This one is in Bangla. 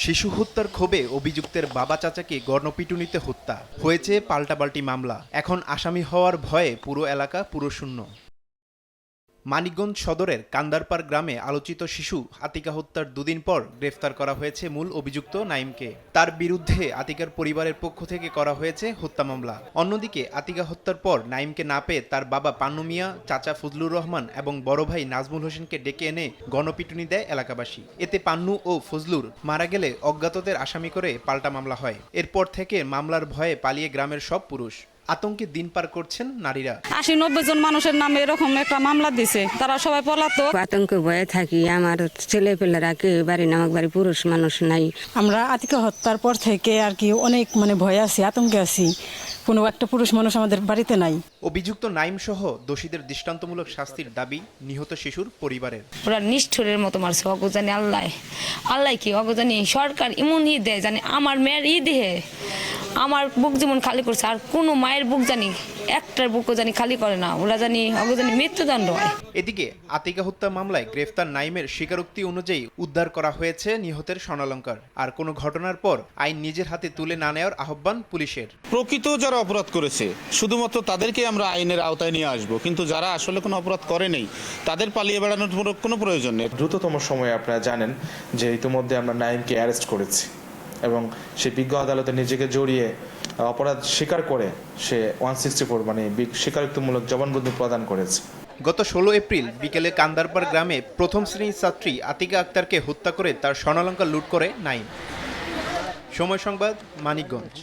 শিশু হত্যার ক্ষোভে অভিযুক্তের বাবা চাচাকে গণপিটুনিতে হত্যা হয়েছে পাল্টাপাল্টি মামলা। এখন আসামি হওয়ার ভয়ে পুরো এলাকা পুরোশূন্য। মানিকগঞ্জ সদরের কান্দারপাড় গ্রামে আলোচিত শিশু আতিকা হত্যার দুদিন পর গ্রেফতার করা হয়েছে মূল অভিযুক্ত নাইমকে। তার বিরুদ্ধে আতিকার পরিবারের পক্ষ থেকে করা হয়েছে হত্যা মামলা। অন্যদিকে আতিকা হত্যার পর নাইমকে না পেয়ে তার বাবা পান্নু মিয়া, চাচা ফজলুর রহমান এবং বড় ভাই নাজমুল হোসেনকে ডেকে এনে গণপিটুনি দেয় এলাকাবাসী। এতে পান্নু ও ফজলুর মারা গেলে অজ্ঞাতদের আসামি করে পাল্টা মামলা হয়। এরপর থেকে মামলার ভয়ে পালিয়ে গ্রামের সব পুরুষ। আতঙ্কে দিন পার করছেন নারীরা। 80-90 জন মানুষের নামে এরকম একটা মামলা দিছে, তারা সবাই পলাতক। আতঙ্কে ভয়ে থাকি। আমার ছেলেপেলেরা কেউ বাড়ি না, আমার বাড়ি পুরুষ মানুষ নাই। আমরা আতিকা হত্যার পর থেকে আর কি অনেক ভয়ে আছি, আতঙ্কে আছি। কোনো একটা পুরুষ মানুষ আমাদের বাড়িতে নাই। অভিযুক্ত নাইম সহ দোষীদের দৃষ্টান্তমূলক শাস্তির দাবি নিহত শিশুর পরিবারের। ওরা নিষ্ঠুরের মতো মারছে, অগজানি আল্লাহ কি অগজানি সরকার এমন দেয় জানি আমার মেয়ের দেহে আমার বুক যেমন খালি করছে, আর কোনো মায়ের বুক জানি একটার বুকও জানি খালি করে না, ওরা জানি অগজানি মৃত্যুদণ্ড হয়। এদিকে আতিকা হত্যা মামলায় গ্রেফতার নাইমের স্বীকারোক্তি অনুযায়ী উদ্ধার করা হয়েছে নিহতের স্বর্ণালংকার। আর কোনো ঘটনার পর আইন নিজের হাতে তুলে না নেওয়ার আহ্বান পুলিশের। প্রকৃত যারা অপরাধ করেছে শুধুমাত্র তাদেরকে আমরা আইনের আওতায় নিয়ে আসব, কিন্তু যারা আসলে কোনো অপরাধ করে নেই তাদের পালিয়ে বেড়ানোর কোনো প্রয়োজন নেই। দ্রুততম সময়ে আপনারা জানেন যে ইতিমধ্যে আমরা নাইমকে অ্যারেস্ট করেছি এবং সে বিজ্ঞ আদালতে নিজেকে জড়িয়ে অপরাধ স্বীকার করে সে 164 মানে স্বীকারোক্তিমূলক জবানবন্দি প্রদান করেছে। গত 16 এপ্রিল বিকেলে কান্দারপাড় গ্রামে প্রথম শ্রেণীর ছাত্রী আতিকা আক্তারকে হত্যা করে তার স্বর্ণালংকার লুট করে নাইম। সময় সংবাদ, মানিকগঞ্জ।